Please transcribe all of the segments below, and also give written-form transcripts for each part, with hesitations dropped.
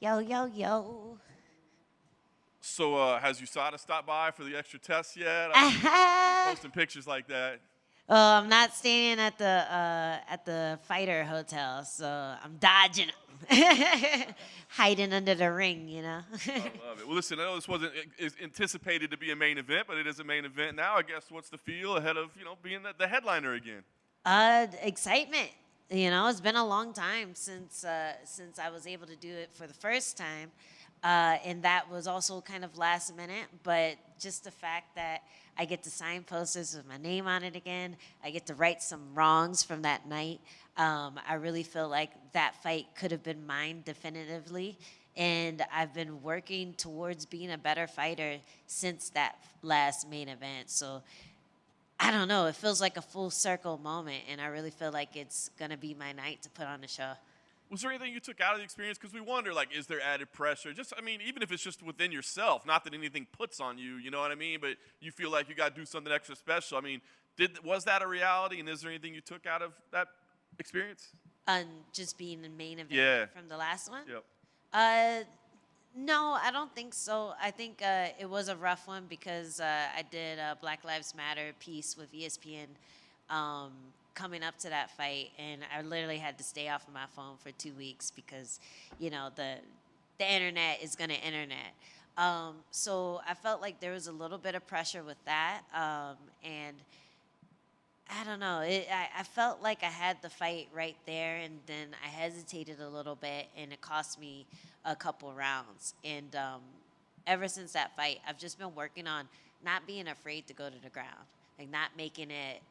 Yo, yo, yo. So, has USADA stopped by for the extra tests yet? I see you Oh, posting pictures like that. I'm not staying at the fighter hotel, so I'm dodging them, hiding under the ring, you know. I love it. Well, listen, I know this wasn't is anticipated to be a main event, but it is a main event now. I guess what's the feel ahead of being the headliner again? Excitement. You know, it's been a long time since I was able to do it for the first time, and that was also kind of last minute. But just the fact that I get to sign posters with my name on it again, I get to right some wrongs from that night. I really feel like that fight could have been mine definitively, and I've been working towards being a better fighter since that last main event. So I don't know. It feels like a full circle moment, and I really feel like it's gonna be my night to put on the show. Was there anything you took out of the experience? Because we wonder, like, is there added pressure? Just, I mean, even if it's just within yourself, not that anything puts on you, you know what I mean? But you feel like you got to do something extra special. I mean, was that a reality? And is there anything you took out of that experience? Just being the main event Yeah. from the last one. Yep. Uh, no, I don't think so. I think it was a rough one because I did a Black Lives Matter piece with ESPN coming up to that fight, and I literally had to stay off of my phone for 2 weeks because, the internet is gonna internet. So I felt like there was a little bit of pressure with that, and I don't know. I felt like I had the fight right there, and then I hesitated a little bit, and it cost me a couple rounds. And ever since that fight, I've just been working on not being afraid to go to the ground, like not making it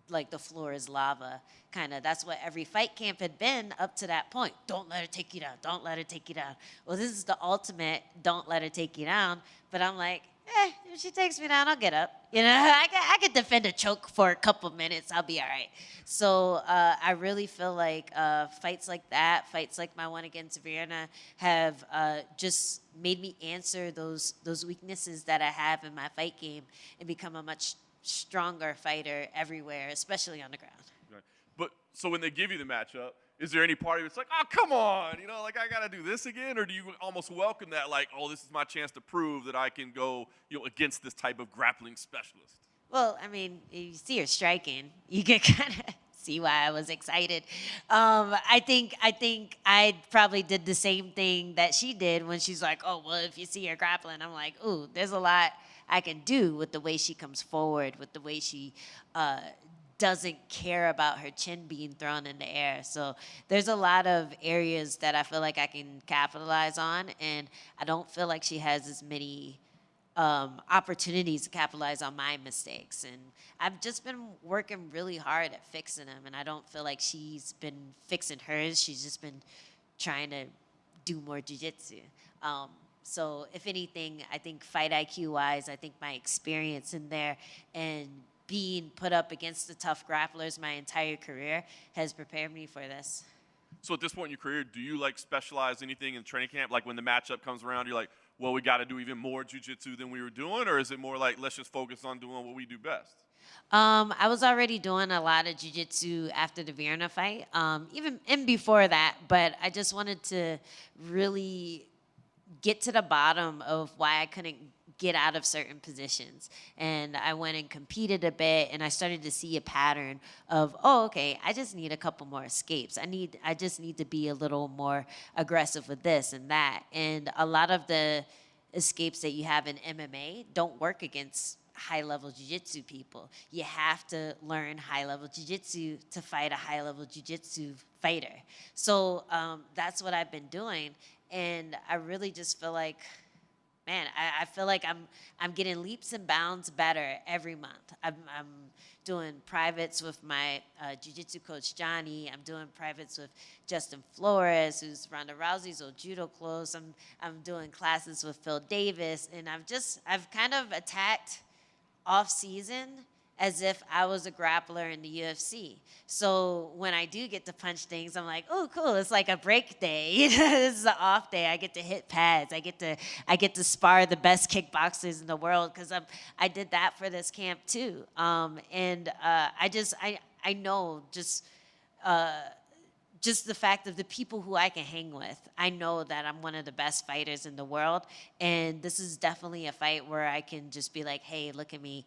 like the floor is lava. Kind of. That's what every fight camp had been up to that point. Don't let her take you down. Don't let her take you down. Well, this is the ultimate. Don't let her take you down. But I'm like, if she takes me down, I'll get up. I could defend a choke for a couple minutes. I'll be all right. So I really feel like fights like that, fights like my one against Vienna, have just made me answer those weaknesses that I have in my fight game and become a much stronger fighter everywhere, especially on the ground. Right. But so when they give you the matchup, is there any part of you that's like, oh, come on, like I got to do this again? Or do you almost welcome that, like, oh, this is my chance to prove that I can go, against this type of grappling specialist? Well, I mean, you see her striking, you can kind of see why I was excited. I think I probably did the same thing that she did when she's like, oh, well, if you see her grappling, I'm like, ooh, there's a lot I can do with the way she comes forward, with the way she doesn't care about her chin being thrown in the air. So there's a lot of areas that I feel like I can capitalize on, and I don't feel like she has as many opportunities to capitalize on my mistakes. And I've just been working really hard at fixing them, and I don't feel like she's been fixing hers. She's just been trying to do more jiu-jitsu. So if anything, I think fight IQ wise, I think my experience in there and being put up against the tough grapplers my entire career has prepared me for this. So at this point in your career, do you like specialize anything in training camp? Like when the matchup comes around, you're like, well, we got to do even more jiu-jitsu than we were doing? Or is it more like, let's just focus on doing what we do best? I was already doing a lot of jiu-jitsu after the Vienna fight, even in before that, but I just wanted to really get to the bottom of why I couldn't get out of certain positions. And I went and competed a bit, and I started to see a pattern of, oh, okay, I just need a couple more escapes. I just need to be a little more aggressive with this and that. And a lot of the escapes that you have in MMA don't work against high-level jiu-jitsu people. You have to learn high-level jiu-jitsu to fight a high-level jiu-jitsu fighter. So that's what I've been doing, and I really just feel like, man, I feel like I'm getting leaps and bounds better every month. I'm doing privates with my jiu-jitsu coach Johnny. I'm doing privates with Justin Flores, who's Ronda Rousey's old judo close. I'm doing classes with Phil Davis, and I've kind of attacked off season as if I was a grappler in the UFC. So when I do get to punch things, I'm like, oh, cool. It's like a break day. This is an off day. I get to hit pads. I get to spar the best kickboxers in the world because I did that for this camp too. I know just just the fact of the people who I can hang with. I know that I'm one of the best fighters in the world, and this is definitely a fight where I can just be like, hey, look at me.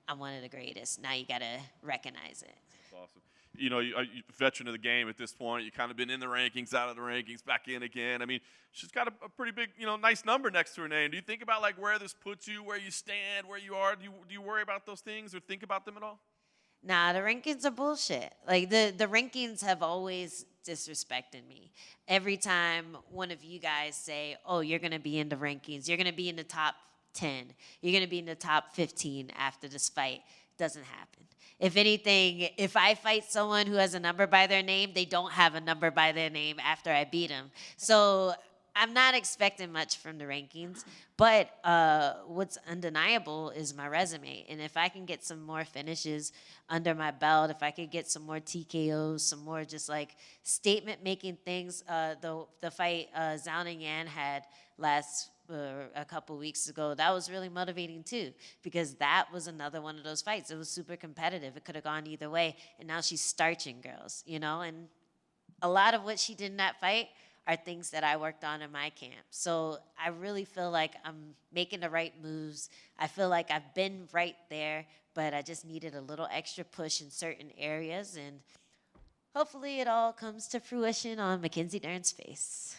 I'm one of the greatest. Now you got to recognize it. That's awesome. You know, you're a veteran of the game at this point. You've kind of been in the rankings, out of the rankings, back in again. I mean, she's got a pretty big, nice number next to her name. Do you think about, like, where this puts you, where you stand, where you are? Do you worry about those things or think about them at all? Nah, the rankings are bullshit. Like the rankings have always disrespected me. Every time one of you guys say, "Oh, you're gonna be in the rankings. You're gonna be in the top 10. You're gonna be in the top 15 after this fight," doesn't happen. If anything, if I fight someone who has a number by their name, they don't have a number by their name after I beat them. So I'm not expecting much from the rankings, but what's undeniable is my resume. And if I can get some more finishes under my belt, if I could get some more TKOs, some more just like statement-making things, the fight Zhao and Yan had last a couple weeks ago, that was really motivating too, because that was another one of those fights. It was super competitive. It could have gone either way, and now she's starching girls, and a lot of what she did in that fight are things that I worked on in my camp. So I really feel like I'm making the right moves. I feel like I've been right there, but I just needed a little extra push in certain areas, and hopefully it all comes to fruition on Mackenzie Dern's face.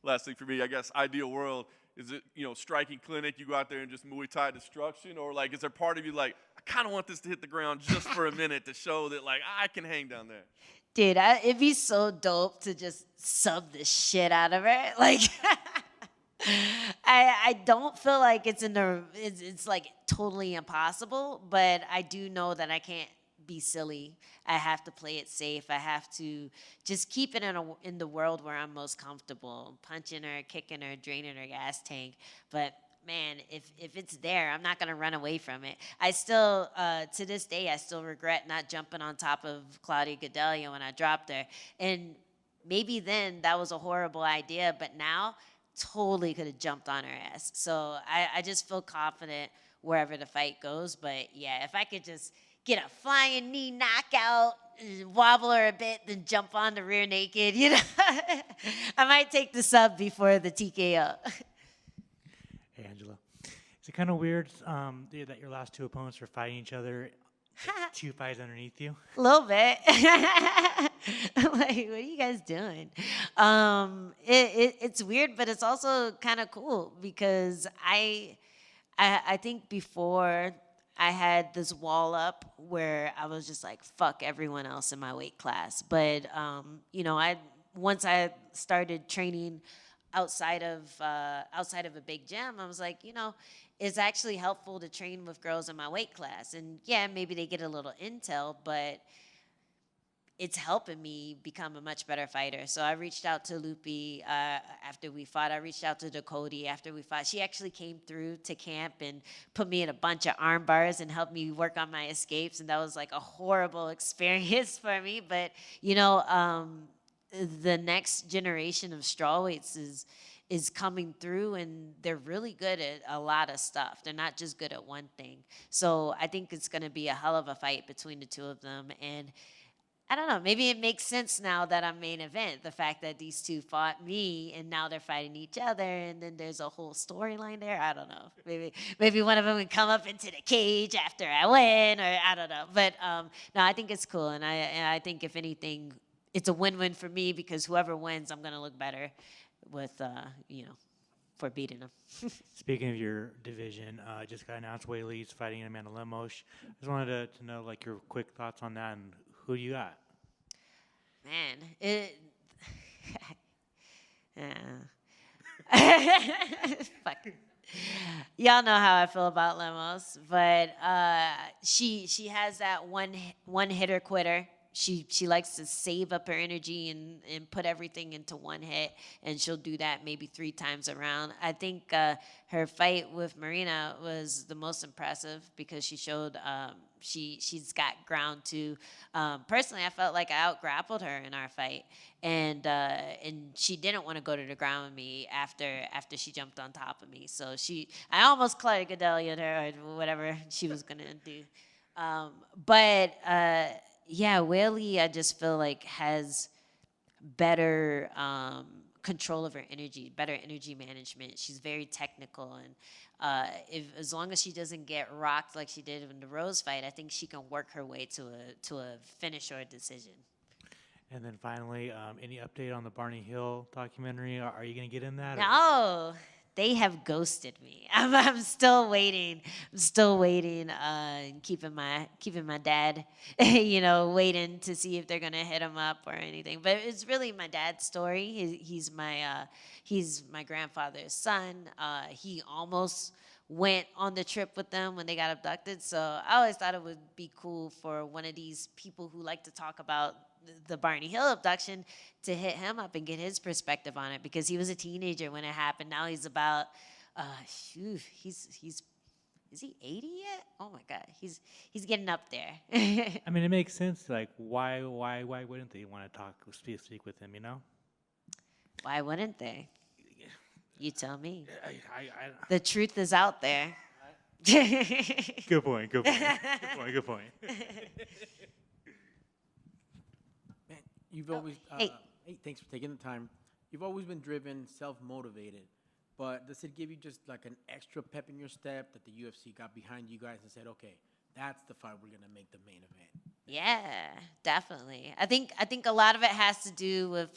Last thing for me, I guess, ideal world, is it, striking clinic, you go out there and just Muay Thai destruction? Or, like, is there part of you like, I kind of want this to hit the ground just for a minute to show that, like, I can hang down there? Dude, it'd be so dope to just sub the shit out of her. Like, I don't feel like it's like totally impossible, but I do know that I can't be silly. I have to play it safe. I have to just keep it in the world where I'm most comfortable, punching her, kicking her, draining her gas tank. But man, if it's there, I'm not gonna run away from it. I still, to this day, I still regret not jumping on top of Claudia Gadelha when I dropped her. And maybe then that was a horrible idea, but now totally could have jumped on her ass. So I just feel confident wherever the fight goes. But yeah, if I could just get a flying knee knockout, wobble her a bit, then jump on the rear naked, I might take the sub before the TKO. Hey, Angela. Is it kind of weird that your last two opponents are fighting each other 2 fights underneath you? A little bit. Like, what are you guys doing? It's weird, but it's also kind of cool because I think before I had this wall up where I was just like, fuck everyone else in my weight class. But, once I started training outside of a big gym, I was like, it's actually helpful to train with girls in my weight class. And yeah, maybe they get a little intel, but it's helping me become a much better fighter. So I reached out to Lupi after we fought. I reached out to Dakota after we fought. She actually came through to camp and put me in a bunch of arm bars and helped me work on my escapes. And that was like a horrible experience for me. But, the next generation of strawweights is coming through, and they're really good at a lot of stuff. They're not just good at one thing. So I think it's going to be a hell of a fight between the two of them. And I don't know, maybe it makes sense now that I'm main event, the fact that these two fought me and now they're fighting each other, and then there's a whole storyline there. I don't know. Maybe one of them would come up into the cage after I win, or I don't know. But no, I think it's cool, and I think if anything, it's a win-win for me because whoever wins, I'm going to look better with, for beating them. Speaking of your division, just got announced Whaley's fighting Amanda Lemos. I just wanted to know, like, your quick thoughts on that and who you got? Man, fuck. Y'all know how I feel about Lemos, but she has that one hitter quitter. She likes to save up her energy and put everything into one hit, and she'll do that maybe 3 times around. I think her fight with Marina was the most impressive because she showed she's got ground too. Personally, I felt like I out-grappled her in our fight, and she didn't want to go to the ground with me after she jumped on top of me. So I almost Claudia Gadelha her or whatever she was gonna do, but. yeah, Whaley, I just feel like has better control of her energy, better energy management. She's very technical, and if as long as she doesn't get rocked like she did in the Rose fight, I think she can work her way to a finish or a decision. And then finally, any update on the Barney Hill documentary? Are you going to get in that? No, they have ghosted me. I'm still waiting. I'm still waiting. Keeping my dad, waiting to see if they're gonna hit him up or anything. But it's really my dad's story. He's my grandfather's son. He almost went on the trip with them when they got abducted. So I always thought it would be cool for one of these people who like to talk about the Barney Hill abduction to hit him up and get his perspective on it, because he was a teenager when it happened. Now he's about he's is he 80 yet? Oh my God, he's getting up there. I mean, it makes sense. Like, why wouldn't they want to speak with him? Why wouldn't they? You tell me. I The truth is out there. Good point. Good point. Man, you've always hey. hey, thanks for taking the time. You've always been driven, self-motivated, but does it give you just like an extra pep in your step that the UFC got behind you guys and said, okay, that's the fight we're gonna make the main event? Yeah, definitely. I think a lot of it has to do with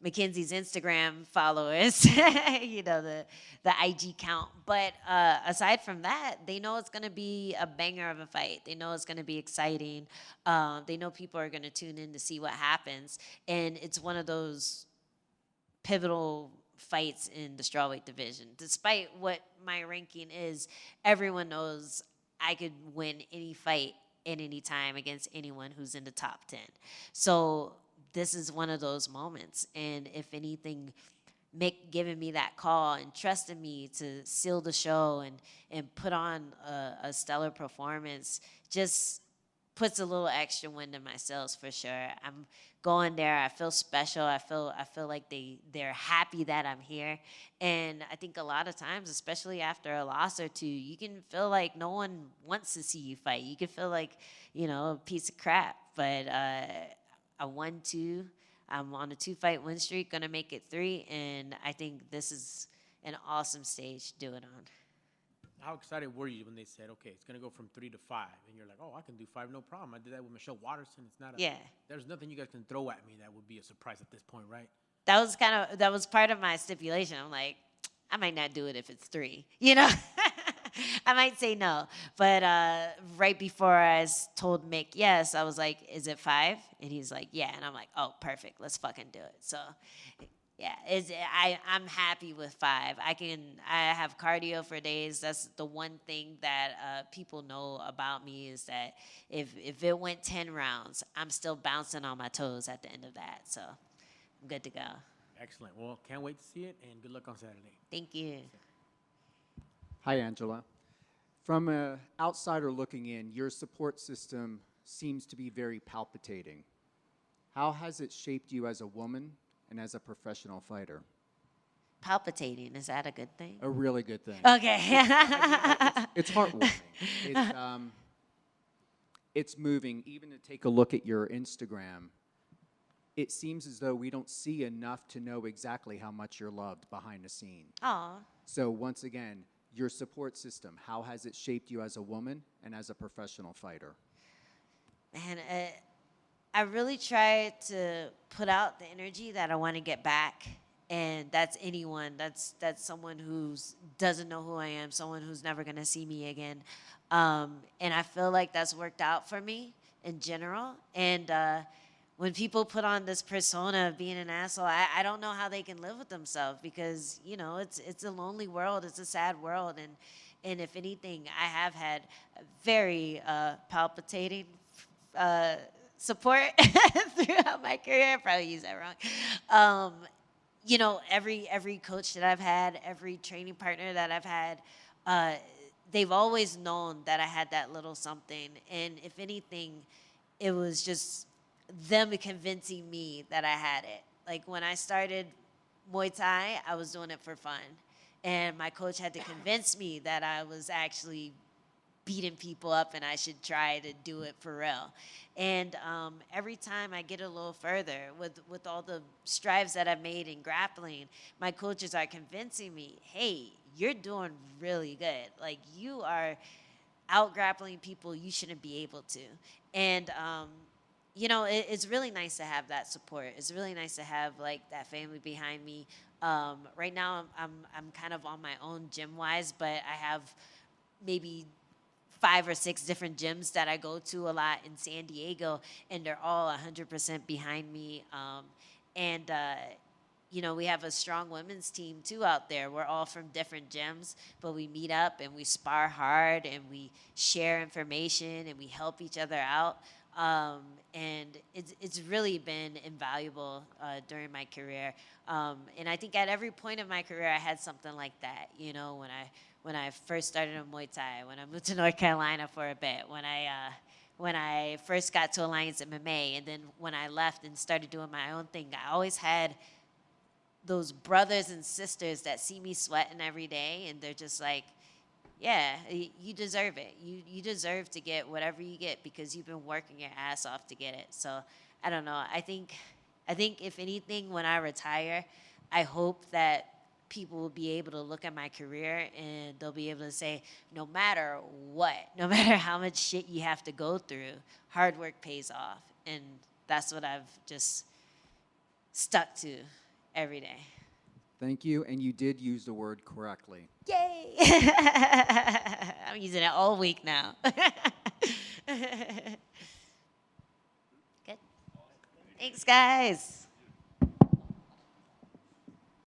Mackenzie's Instagram followers, the IG count. But aside from that, they know it's gonna be a banger of a fight. They know it's gonna be exciting. They know people are gonna tune in to see what happens, and it's one of those pivotal fights in the strawweight division. Despite what my ranking is, everyone knows I could win any fight at any time against anyone who's in the top 10. So this is one of those moments. And if anything, Mick giving me that call and trusting me to seal the show and put on a stellar performance just puts a little extra wind in my sails for sure. I'm going there. I feel special. I feel like they're happy that I'm here. And I think a lot of times, especially after a loss or two, you can feel like no one wants to see you fight. You can feel like, a piece of crap. But I won 2. I'm on a 2-fight win streak, gonna make it 3, and I think this is an awesome stage to do it on. How excited were you when they said, okay, it's going to go from 3 to 5? And you're like, oh, I can do 5, no problem. I did that with Michelle Watterson. It's not Yeah. There's nothing you guys can throw at me that would be a surprise at this point, right? That was part of my stipulation. I'm like, I might not do it if it's 3, I might say no. But right before I told Mick yes, I was like, is it 5? And he's like, yeah. And I'm like, oh, perfect. Let's fucking do it. So yeah, I'm happy with 5. I have cardio for days. That's the one thing that people know about me, is that if it went 10 rounds, I'm still bouncing on my toes at the end of that. So I'm good to go. Excellent. Well, can't wait to see it, and good luck on Saturday. Thank you. Hi, Angela. From an outsider looking in, your support system seems to be very palpitating. How has it shaped you as a woman and as a professional fighter? Palpitating, is that a good thing? A really good thing. Okay. It's heartwarming. It's moving. Even to take a look at your Instagram, it seems as though we don't see enough to know exactly how much you're loved behind the scene. Aw. So once again, your support system, how has it shaped you as a woman and as a professional fighter? Man, I really try to put out the energy that I want to get back, and that's anyone. That's someone who doesn't know who I am, someone who's never gonna see me again, and I feel like that's worked out for me in general. And when people put on this persona of being an asshole, I don't know how they can live with themselves, because it's a lonely world, it's a sad world, and if anything, I have had very palpitating support throughout my career. I probably used that wrong. Every coach that I've had, every training partner that I've had, they've always known that I had that little something. And if anything, it was just them convincing me that I had it. Like when I started Muay Thai, I was doing it for fun. And my coach had to convince me that I was actually beating people up and I should try to do it for real. And every time I get a little further with all the strides that I've made in grappling, my coaches are convincing me, hey, you're doing really good. Like, you are out grappling people you shouldn't be able to. And, you know, it's really nice to have that support. It's really nice to have, like, that family behind me. Right now, I'm kind of on my own gym-wise, but I have maybe 5 or 6 different gyms that I go to a lot in San Diego, and they're all 100% behind me. And you know, we have a strong women's team too out there. We're all from different gyms, but we meet up and we spar hard and we share information and we help each other out. And it's really been invaluable during my career. And I think at every point of my career, I had something like that. You know, when I first started in Muay Thai, when I moved to North Carolina for a bit, when I first got to Alliance MMA, and then when I left and started doing my own thing, I always had those brothers and sisters that see me sweating every day, and they're just like, yeah, you deserve it. You deserve to get whatever you get because you've been working your ass off to get it. So I don't know. I think if anything, when I retire, I hope that people will be able to look at my career and they'll be able to say, no matter what, no matter how much shit you have to go through, hard work pays off. And that's what I've just stuck to every day. Thank you, and you did use the word correctly. Yay! I'm using it all week now. Good. Thanks, guys.